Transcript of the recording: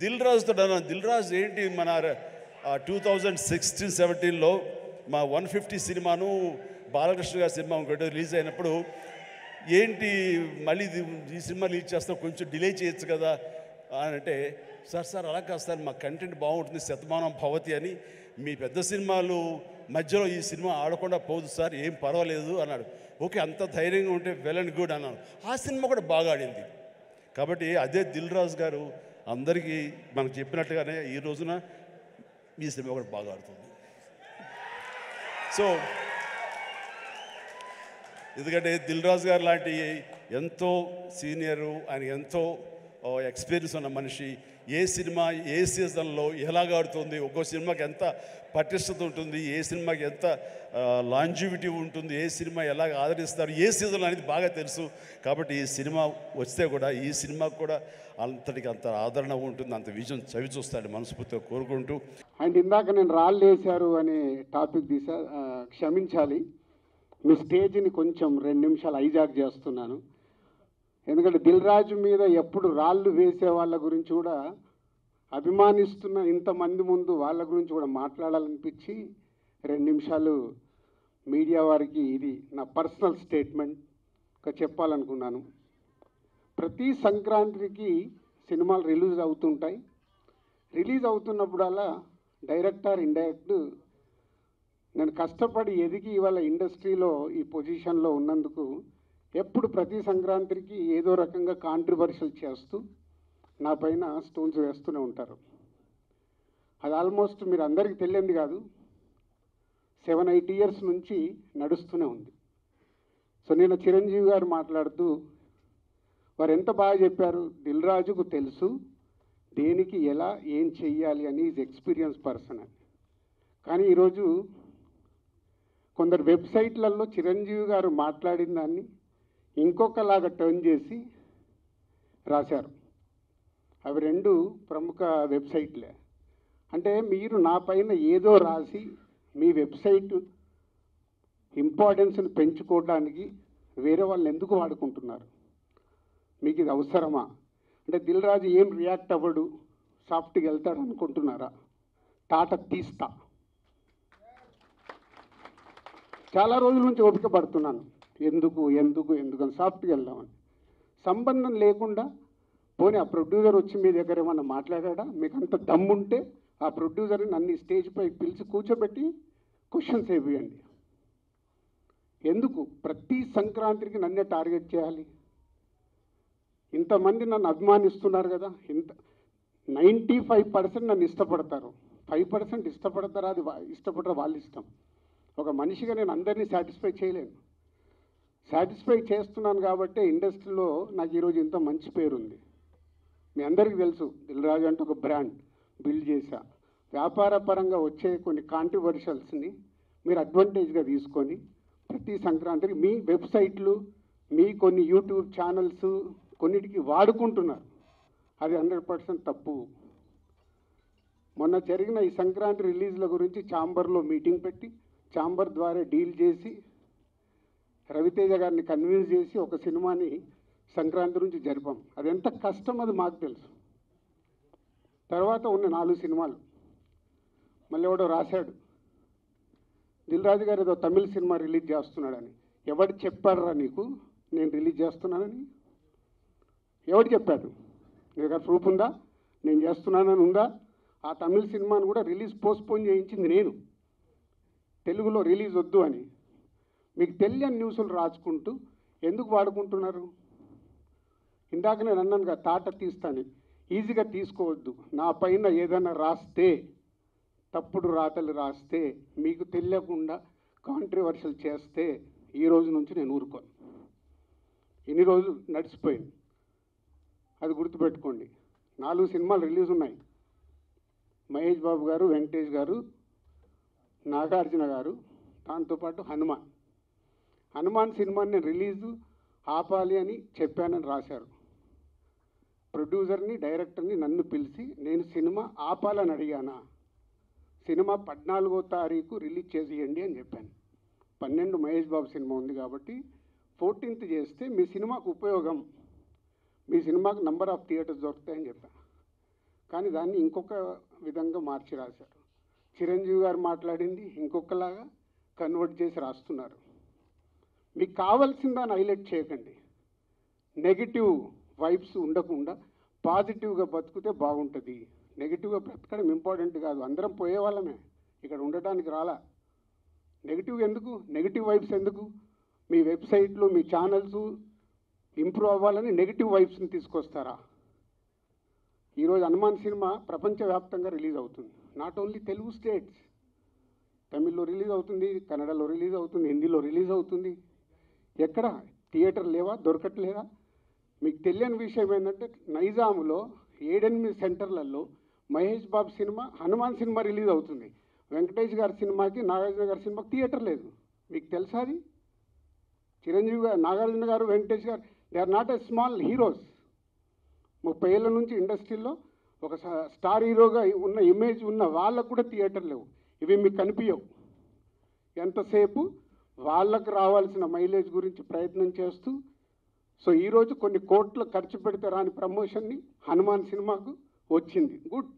దిల్ రాజుతో దిల్ రాజు ఏంటి మన 2016-17లో మా 150 సినిమాను బాలకృష్ణ గారి సినిమా ఇంకోటి రిలీజ్ అయినప్పుడు ఏంటి మళ్ళీ ఈ సినిమా రిలీజ్ చేస్తాం కొంచెం డిలే చేయొచ్చు కదా అని అంటే సార్ అలా కాదు సార్ మా కంటెంట్ బాగుంటుంది శతమానం భవతి అని మీ పెద్ద సినిమాలు మధ్యలో ఈ సినిమా ఆడకుండా పోదు సార్ ఏం పర్వాలేదు అన్నాడు. ఓకే అంత ధైర్యంగా ఉంటే వెల్ అండ్ గుడ్ అన్నాను. ఆ సినిమా కూడా బాగా ఆడింది. కాబట్టి అదే దిల్ రాజు గారు అందరికీ మనకు చెప్పినట్టుగానే ఈ రోజున ఈ సినిమా కూడా బాగా ఆడుతుంది. సో ఎందుకంటే దిల్ రాజు గారు లాంటి ఎంతో సీనియరు, ఆయన ఎంతో ఎక్స్పీరియన్స్ ఉన్న మనిషి ఏ సినిమా ఏ సీజన్లో ఎలాగ ఆడుతుంది, ఒక్కో సినిమాకి ఎంత పటిష్టత ఉంటుంది, ఏ సినిమాకి ఎంత లాంజివిటీ ఉంటుంది, ఏ సినిమా ఎలాగ ఆదరిస్తారు, ఏ సీజన్ అనేది బాగా తెలుసు. కాబట్టి ఈ సినిమా వస్తే కూడా ఈ సినిమాకు కూడా అంతటికి అంత ఆదరణ ఉంటుంది, అంత విజయం చవి చూస్తాడు మనస్ఫూర్తిగా కోరుకుంటూ. అండ్ ఇందాక నేను రాళ్ళు వేశారు అనే టాపిక్ క్షమించాలి, మీ స్టేజ్ని కొంచెం 2 నిమిషాలు హైజాక్ చేస్తున్నాను. ఎందుకంటే దిల్ రాజు మీద ఎప్పుడు రాళ్ళు వేసే వాళ్ళ గురించి కూడా అభిమానిస్తున్న ఇంతమంది ముందు వాళ్ళ గురించి కూడా మాట్లాడాలనిపించి 2 నిమిషాలు మీడియా వారికి ఇది నా పర్సనల్ స్టేట్మెంట్గా చెప్పాలనుకున్నాను. ప్రతి సంక్రాంతికి సినిమాలు రిలీజ్ అవుతుంటాయి. రిలీజ్ అవుతున్నప్పుడల్లా డైరెక్టర్ ఇండైరెక్ట్ నేను కష్టపడి ఎదిగి ఇవాళ ఇండస్ట్రీలో ఈ పొజిషన్లో ఉన్నందుకు ఎప్పుడు ప్రతి సంక్రాంతికి ఏదో రకంగా కాంట్రవర్షియల్ చేస్తూ నా పైన స్టోన్స్ వేస్తూనే ఉంటారు. అది ఆల్మోస్ట్ మీరు అందరికీ తెలియంది కాదు, 7-8 ఇయర్స్ నుంచి నడుస్తూనే ఉంది. సో నేను చిరంజీవి గారు మాట్లాడుతూ వారు ఎంత బాగా చెప్పారు, దిల్ రాజుకు తెలుసు దేనికి ఎలా ఏం చెయ్యాలి అని, ఈజ్ ఎక్స్పీరియన్స్ పర్సన్ అని. కానీ ఈరోజు కొందరు వెబ్సైట్లలో చిరంజీవి గారు మాట్లాడిన దాన్ని ఇంకొకలాగా టర్న్ చేసి రాశారు. అవి 2 ప్రముఖ వెబ్సైట్లే. అంటే మీరు నా పైన ఏదో రాసి మీ వెబ్సైట్ ఇంపార్టెన్స్ని పెంచుకోవడానికి వేరే వాళ్ళని ఎందుకు వాడుకుంటున్నారు? మీకు ఇది అవసరమా? అంటే దిల్ రాజు ఏం రియాక్ట్ అవ్వడు, సాఫ్ట్గా వెళ్తాడు అనుకుంటున్నారా? టాటా తీస్తా. చాలా రోజుల నుంచి ఓపిక పడుతున్నాను, ఎందుకు అని సాఫ్ట్గా వెళ్దామని. సంబంధం లేకుండా పోనీ ఆ ప్రొడ్యూసర్ వచ్చి మీ దగ్గర ఏమన్నా మాట్లాడా? మీకు అంత దమ్ముంటే ఆ ప్రొడ్యూసర్ని నన్ను స్టేజ్పై పిలిచి కూర్చోబెట్టి క్వశ్చన్స్ వేయండి. ఎందుకు ప్రతి సంక్రాంతికి నన్నే టార్గెట్ చేయాలి? ఇంతమంది నన్ను అభిమానిస్తున్నారు కదా, 95% నన్ను ఇష్టపడతారు, 5% ఇష్టపడతారా? అది ఇష్టపడరా వాళ్ళ ఇష్టం. ఒక మనిషిగా నేను అందరినీ సాటిస్ఫై చేయలేను. సాటిస్ఫై చేస్తున్నాను కాబట్టి ఇండస్ట్రీలో నాకు ఈరోజు ఇంత మంచి పేరుంది. మీ అందరికీ తెలుసు దిల్ రాజు అంటే ఒక బ్రాండ్ బిల్డ్ చేశా. వ్యాపార పరంగా వచ్చే కొన్ని కాంట్రవర్షియల్స్ని మీరు అడ్వాంటేజ్గా తీసుకొని ప్రతి సంక్రాంతికి మీ వెబ్సైట్లు, మీ కొన్ని యూట్యూబ్ ఛానల్స్ కొన్నిటికి వాడుకుంటున్నారు. అది 100% తప్పు. మొన్న జరిగిన ఈ సంక్రాంతి రిలీజ్ల గురించి ఛాంబర్లో మీటింగ్ పెట్టి ఛాంబర్ ద్వారా డీల్ చేసి రవితేజ గారిని కన్విన్స్ చేసి ఒక సినిమాని సంక్రాంతి నుంచి జరిపాం. అది ఎంత కష్టం అది మాకు తెలుసు. తర్వాత ఉన్న 4 సినిమాలు మళ్ళీ ఎవడో రాశాడు, దిల్ రాజు గారు ఏదో తమిళ సినిమా రిలీజ్ చేస్తున్నాడని. ఎవడు చెప్పాడురా నీకు నేను రిలీజ్ చేస్తున్నానని? ఎవడు చెప్పాడు? నీ దగ్గర ప్రూఫ్ ఉందా నేను చేస్తున్నానని ఉందా? ఆ తమిళ సినిమాను కూడా రిలీజ్ పోస్ట్పోన్ చేయించింది నేను, తెలుగులో రిలీజ్ వద్దు అని. మీకు తెలియని న్యూస్లు రాసుకుంటూ ఎందుకు వాడుకుంటున్నారు? ఇందాక నేను అన్నాను కదా తాట తీస్తాను, ఈజీగా తీసుకోవద్దు. నా పైన ఏదైనా రాస్తే, తప్పుడు రాతలు రాస్తే, మీకు తెలియకుండా కాంట్రవర్షియల్ చేస్తే ఈ రోజు నుంచి నేను ఊరుకోను. ఇన్ని రోజులు నడిచిపోయింది, అది గుర్తుపెట్టుకోండి. 4 సినిమాలు రిలీజ్ ఉన్నాయి. మహేష్ బాబు గారు, వెంకటేష్ గారు, నాగార్జున గారు, దాంతోపాటు హనుమాన్ సినిమాని నేను రిలీజు ఆపాలి అని చెప్పానని రాశారు. ప్రొడ్యూసర్ని డైరెక్టర్ని నన్ను పిలిచి నేను సినిమా ఆపాలని అడిగానా? సినిమా 14వ తారీఖు రిలీజ్ చేసేయండి అని చెప్పాను. 12 మహేష్ బాబు సినిమా ఉంది కాబట్టి 14th చేస్తే మీ సినిమాకు ఉపయోగం, మీ సినిమాకు నంబర్ ఆఫ్ థియేటర్స్ దొరుకుతాయని చెప్పాను. కానీ దాన్ని ఇంకొక విధంగా మార్చి రాశారు. చిరంజీవి గారు మాట్లాడింది ఇంకొకలాగా కన్వర్ట్ చేసి రాస్తున్నారు. మీకు కావాల్సిన దాన్ని హైలైట్ చేయకండి. నెగిటివ్ వైబ్స్ ఉండకుండా పాజిటివ్గా బతికితే బాగుంటుంది. నెగిటివ్గా బ్రతకడం ఇంపార్టెంట్ కాదు, అందరం పోయే వాళ్ళమే, ఇక్కడ ఉండటానికి రాలా. నెగిటివ్ ఎందుకు, నెగిటివ్ వైబ్స్ ఎందుకు? మీ వెబ్సైట్లు మీ ఛానల్స్ ఇంప్రూవ్ అవ్వాలని నెగిటివ్ వైబ్స్ని తీసుకొస్తారా? ఈరోజు హనుమాన్ సినిమా ప్రపంచవ్యాప్తంగా రిలీజ్ అవుతుంది. నాట్ ఓన్లీ తెలుగు స్టేట్స్, తమిళ్లో రిలీజ్ అవుతుంది, కన్నడలో రిలీజ్ అవుతుంది, హిందీలో రిలీజ్ అవుతుంది. ఎక్కడ థియేటర్ లేవా, దొరకట్లేదా? మీకు తెలియని విషయం ఏంటంటే నైజాములో 7-8 సెంటర్లలో Mahesh Babu cinema, Hanuman cinema release అవుతుంది. వెంకటేష్ గారి సినిమాకి, నాగార్జున గారి సినిమాకి థియేటర్ లేదు. మీకు తెలుసా అది? చిరంజీవి గారు, Nagarjuna garu, Venkatesh garu, they are not a small heroes. 30 ఏళ్ళ నుంచి ఇండస్ట్రీలో ఒక స్టార్ హీరోగా ఉన్న ఇమేజ్ ఉన్న వాళ్ళకు కూడా థియేటర్ లేవు. ఇవి మీకు కనిపించవు. ఎంతసేపు వాళ్ళకు రావాల్సిన మైలేజ్ గురించి ప్రయత్నం చేస్తూ, సో ఈరోజు కొన్ని కోట్లు ఖర్చు పెడితే రాని ప్రమోషన్ని హనుమాన్ సినిమాకు వచ్చింది. గుడ్.